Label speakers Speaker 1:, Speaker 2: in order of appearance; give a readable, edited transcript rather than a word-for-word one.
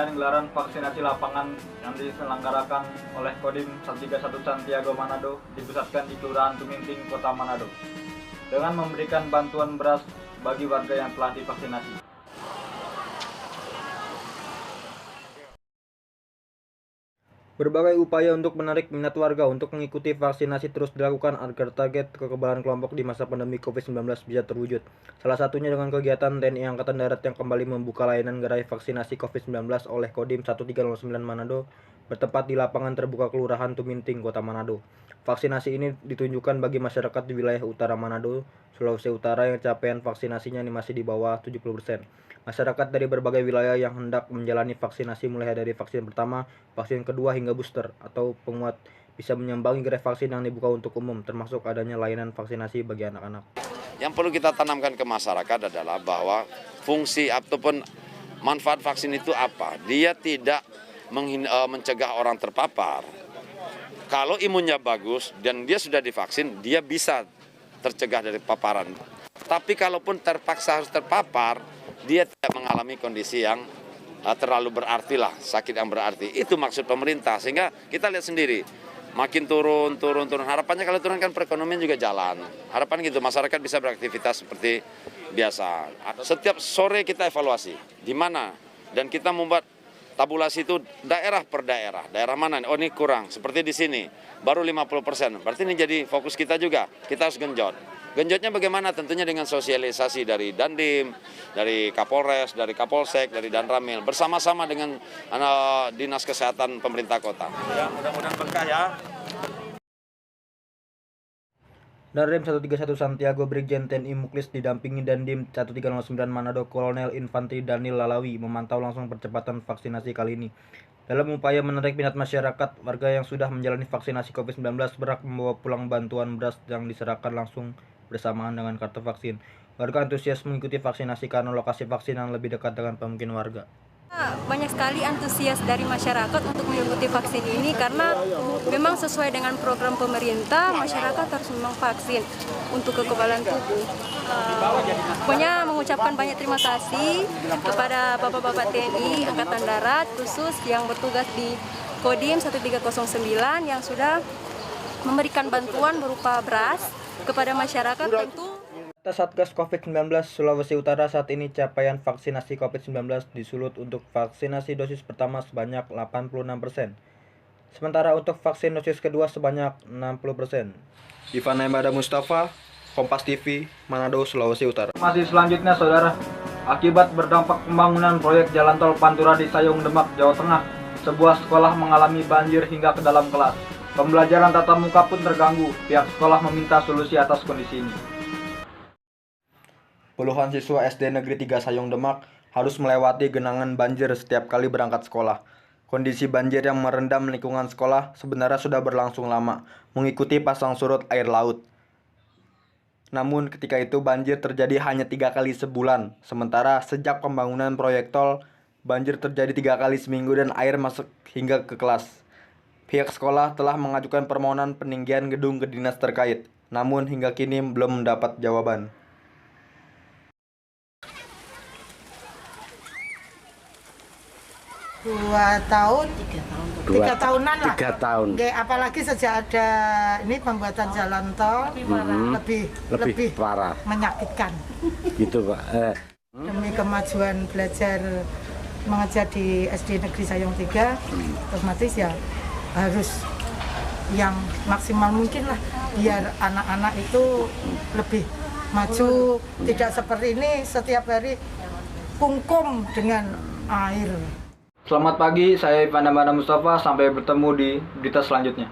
Speaker 1: rangkaian gelaran vaksinasi lapangan yang diselenggarakan oleh Kodim 131 Santiago Manado dipusatkan di Kelurahan Tuminting, Kota Manado, dengan memberikan bantuan beras bagi warga yang telah divaksinasi. Berbagai upaya untuk menarik minat warga untuk mengikuti vaksinasi terus dilakukan agar target kekebalan kelompok di masa pandemi COVID-19 bisa terwujud. Salah satunya dengan kegiatan TNI Angkatan Darat yang kembali membuka layanan gerai vaksinasi COVID-19 oleh Kodim 1309 Manado bertempat di lapangan terbuka Kelurahan Tuminting, Kota Manado. Vaksinasi ini ditunjukkan bagi masyarakat di wilayah utara Manado, Sulawesi Utara yang capaian vaksinasinya masih di bawah 70%. Masyarakat dari berbagai wilayah yang hendak menjalani vaksinasi mulai dari vaksin pertama, vaksin kedua hingga booster atau penguat bisa menyambangi gerai vaksin yang dibuka untuk umum, termasuk adanya layanan vaksinasi bagi anak-anak.
Speaker 2: Yang perlu kita tanamkan ke masyarakat adalah bahwa fungsi ataupun manfaat vaksin itu apa? Dia tidak mencegah orang terpapar. Kalau imunnya bagus dan dia sudah divaksin, dia bisa tercegah dari paparan. Tapi kalaupun terpaksa harus terpapar, dia tidak mengalami kondisi yang terlalu berarti lah, sakit yang berarti. Itu maksud pemerintah, sehingga kita lihat sendiri, makin turun. Harapannya kalau turun kan perekonomian juga jalan. Harapan gitu, masyarakat bisa beraktivitas seperti biasa. Setiap sore kita evaluasi, di mana, dan kita membuat tabulasi itu daerah per daerah. Daerah mana? Oh ini kurang, seperti di sini, baru 50%. Berarti ini jadi fokus kita juga, kita harus genjot. Genjotnya bagaimana? Tentunya dengan sosialisasi dari Dandim, dari Kapolres, dari Kapolsek, dari Danramil, bersama-sama dengan Dinas Kesehatan pemerintah kota. Ya, mudah-mudahan berkah ya.
Speaker 1: Dandim 131 Santiago Brigjen TNI Muklis didampingi Dandim 1309 Manado Kolonel Infantri Daniel Lalawi memantau langsung percepatan vaksinasi kali ini. Dalam upaya menarik minat masyarakat, warga yang sudah menjalani vaksinasi COVID-19 berhak membawa pulang bantuan beras yang diserahkan langsung bersamaan dengan kartu vaksin. Warga antusias mengikuti vaksinasi karena lokasi vaksin yang lebih dekat dengan pemukiman warga.
Speaker 3: Banyak sekali antusias dari masyarakat untuk mengikuti vaksin ini karena memang sesuai dengan program pemerintah, masyarakat harus memang vaksin untuk kekebalan tubuh. Pokoknya mengucapkan banyak terima kasih kepada Bapak-Bapak TNI Angkatan Darat khusus yang bertugas di Kodim 1309 yang sudah memberikan bantuan berupa beras kepada masyarakat. Tentu
Speaker 1: Satgas COVID-19 Sulawesi Utara saat ini capaian vaksinasi COVID-19 disulut untuk vaksinasi dosis pertama sebanyak 86%. Sementara untuk vaksin dosis kedua sebanyak 60%. Ivan Embada Mustafa, Kompas TV, Manado, Sulawesi Utara. Masih selanjutnya saudara, akibat berdampak pembangunan proyek jalan tol Pantura di Sayung Demak, Jawa Tengah, sebuah sekolah mengalami banjir hingga ke dalam kelas. Pembelajaran tatap muka pun terganggu. Pihak sekolah meminta solusi atas kondisi ini. Puluhan siswa SD Negeri 3 Sayung Demak harus melewati genangan banjir setiap kali berangkat sekolah. Kondisi banjir yang merendam lingkungan sekolah sebenarnya sudah berlangsung lama, mengikuti pasang surut air laut. Namun ketika itu banjir terjadi hanya 3 kali sebulan, sementara sejak pembangunan proyek tol, banjir terjadi 3 kali seminggu dan air masuk hingga ke kelas. Pihak sekolah telah mengajukan permohonan peninggian gedung ke dinas terkait, namun hingga kini belum mendapat jawaban.
Speaker 4: 2 tahun, 3 tahunan lah.
Speaker 5: 3 tahun.
Speaker 4: Apalagi sejak ada ini pembuatan jalan tol lebih
Speaker 5: parah,
Speaker 4: menyakitkan.
Speaker 5: gitu Pak.
Speaker 4: Demi kemajuan belajar mengajar di SD Negeri Sayung 3, otomatis ya harus yang maksimal mungkin lah biar anak-anak itu lebih maju, tidak seperti ini setiap hari kungkum dengan air.
Speaker 1: Selamat pagi, saya Ivan Embada Mustafa. Sampai bertemu di berita selanjutnya.